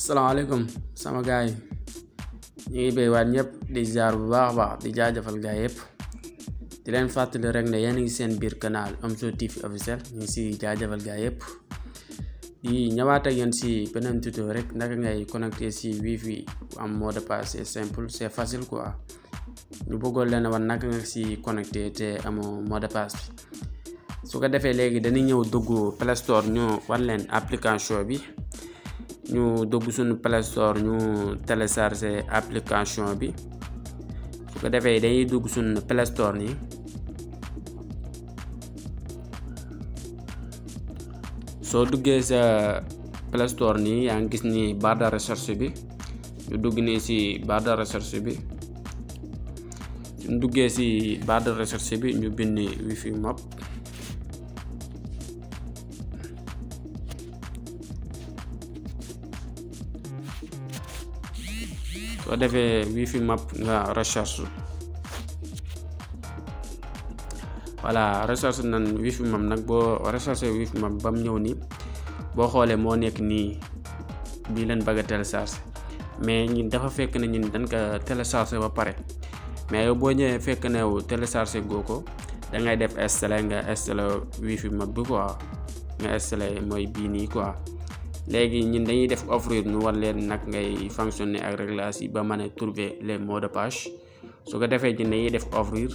Assalamualaikum sama gaay ñi ngi béy waat ñëpp di ziar bu baax di jaajëfal gaay yëpp di leen fàttali rek ne yéen ngi seen biir canal Omzo TV officiel ñu si jaajëfal gaay yëpp di ñëwaat ak yéen si beneen tuto rek naka ngay connecté si wifi am mot de passe. C'est simple, c'est facile quoi. ñu bëggoon leen wan naka nga si connecté te amoo mot de passe bi su ko defee léegi dañuy ñëw dugg Play Store ñu wan leen application bi. ñu dugg suñu Play Store ñu télécharger application bi su ko defee dañuy dugg suñu Play Store ni soo duggee sa Play Store ni yaa ngi gis ni barre de recherche bi ñu dugg ni si barre de recherche bi suñ duggee si barre de recherche bi ñu bind wifi map soo defee wifi map nga recherche voilà recherche nan wifi map nag boo recherche wifi map bam ñëw ni boo xoolee moo nekk nii bii leen bëgg a télécharger mais ñun dafa fekk ne ñun dañ ko télécharger ba pare mais yow boo ñëwee fekk ne yow télécharger goo ko da ngay def installer nga installer wifi map bi quoi nga installer mooy bii nii quoi. léegi ñun dañuy def offrir ñu war leen nag ngay fonctionner ak réglage yi ba mën a trouver les mots de passe su ko defee ñun dañuy def offrir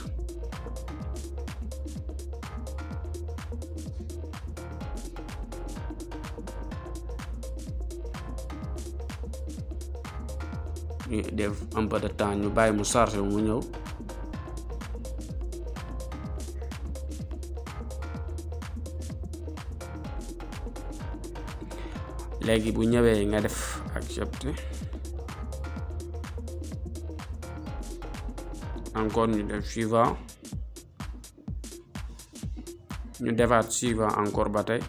ñu def un peu de temps ñu bàyyi mu charger mu ñëw léegi bu ñëwee nga def accepter encore ñu def suivant ñu defaat suivant encore ba tey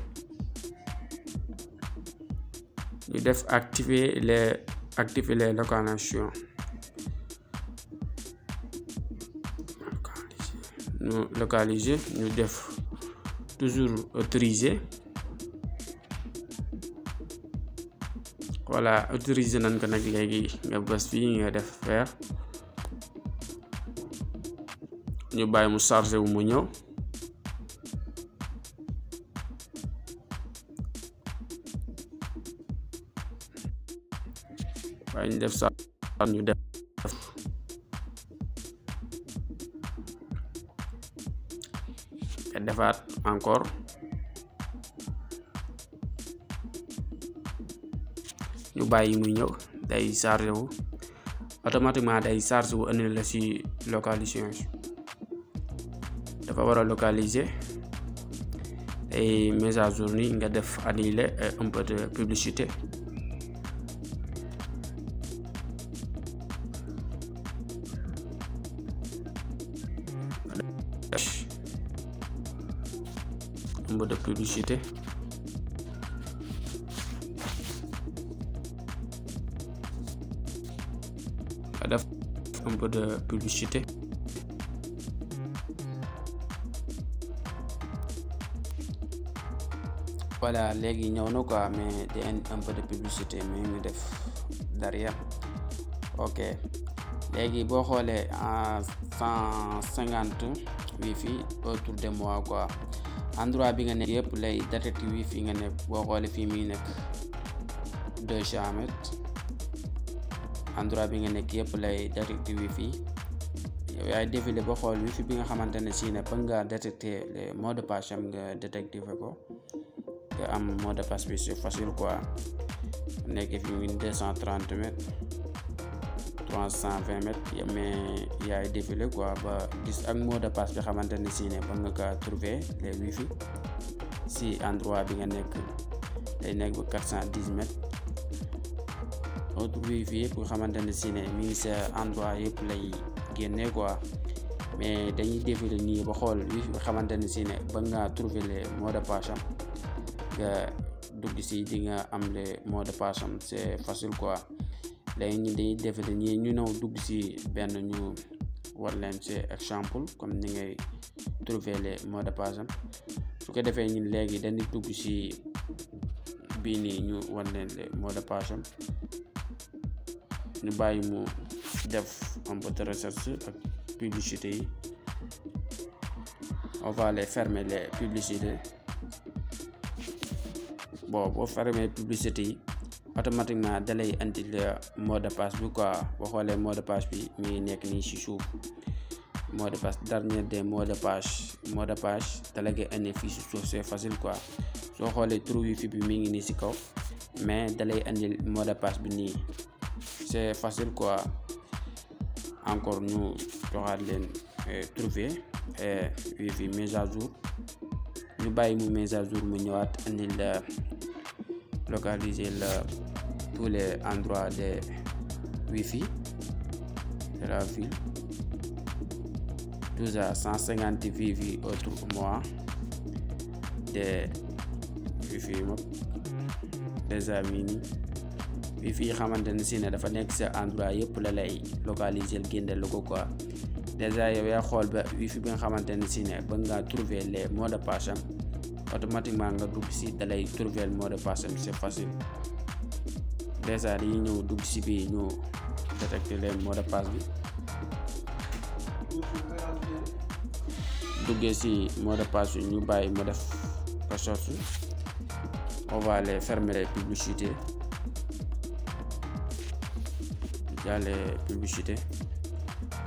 ñu def activer les localisations ñu localiser ñu def toujours autoriser. voilà autorisé nañ ko nag léegi nga bës fii nga def faire ñu bàyyi mu chargé wu mu ñëw waaye ñu def sa ñu def nga defaat encore ñu bàyyi muy ñëw day chargé wu automatiquement day chargé wu andi la ci localisation dafa war a localiser ay mise à jour ni nga def annuler un peu de publicité un peu de publicité def un peu de publicité voilà léegi ñëw na quoi mais di un peu de publicité mais ñu def derrière ok léegi boo xoolee en 150 wifi autour de moi quoi endroit bi nga nekk yëpp lay détecte wifi nga nekk boo xoolee fii mi nekk 200 mètres endroit bi nga nekk yëpp lay détecté wifi yow yaay défilé ba xool wifi bi nga xamante ne si ne ba nga détecté les mots de passe am nga détecté ko nga am mot de passe bi c'est facile quoi nekk fi mu 230 mètres 320 mètres mais yaay défilé quoi ba gis ak mot de passe bi xamante ne si ne ba nga ko trouver les wifi si endroit bi nga nekk day nekk ba 410 mètres autre wifi yëpp nga xamante ne si ne mi ngi sa endroit yëpp lay génne quoi mais dañuy défilé nii ba xool wifi nga xamante ne si ne ba nga trouver les mots de passe am nga dugg si di nga am les mots de passe am c'est facile quoi léegi ñu dañuy défilé nii ñu ñëw dugg si benn ñu war leen ci exemple comme ni ngay trouver les mots de passe am su ko defee ñun léegi dañuy dugg si bii nii ñu wan leen le mot de passe am ñu bàyyi mu def un peu de recherche ak publicité yi. On va les fermer les publicités. Bon, boo fermer publicité yi automatiquement da lay andi le mot de passe bi quoi. boo xoolee mot de passe bi mi ngi nekk nii ci suuf. Mot de passe dernier des mots de passe da la koy andi fii ci suuf, c'est facile quoi. soo xoolee trou wifi bi mi ngi nii ci kaw mais da lay andi mot de passe bi nii, c'est facile quoi. Encore ñu joxaat leen trouver wifi mise à jour. ñu bàyyi mu mise à jour mu ñëwaat andi la localiser tous les endroits de wifi de la ville. Tout à 150 wifi autrement de wifi moom déjà mini wifi yi xamante ne si ne dafa nekk sa endroit yëpp la lay localiser génneel la ko quoi. déjà yow yaa xool ba wifi bi nga xamante ne si ne ba nga trouver les mots de passe am automatiquement nga dugg si da lay trouver le mot de passe am, c'est facile. déjà dañuy ñëw dugg si bi ñu détecter les mots de passe bi. duggee si mot de passe yi ñu bàyyi mu def recherche. On va les fermer les publicités. jàlle publicité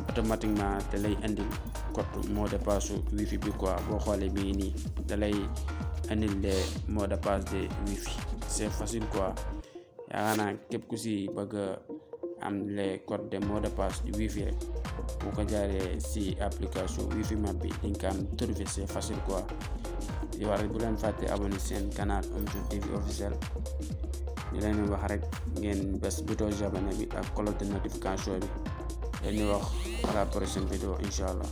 automatiquement da lay indil code mot de passe wifi bi quoi. boo xoolee bii nii da lay indil les mots de passe de wifi, c'est facile quoi. yaakaar naa képp ku si bëgg am les codes de mot de passe du wifi rek bu ko jaaree si application wifi map bi di nga am trouver, c'est facile quoi. di war bu leen fàtte abonné seen canal Omzo TV officiel. di leen wax rek ngeen bés bouton j'abonné bi ak cloche de notification bi. leen wax à la prochaine vidéo inshallah.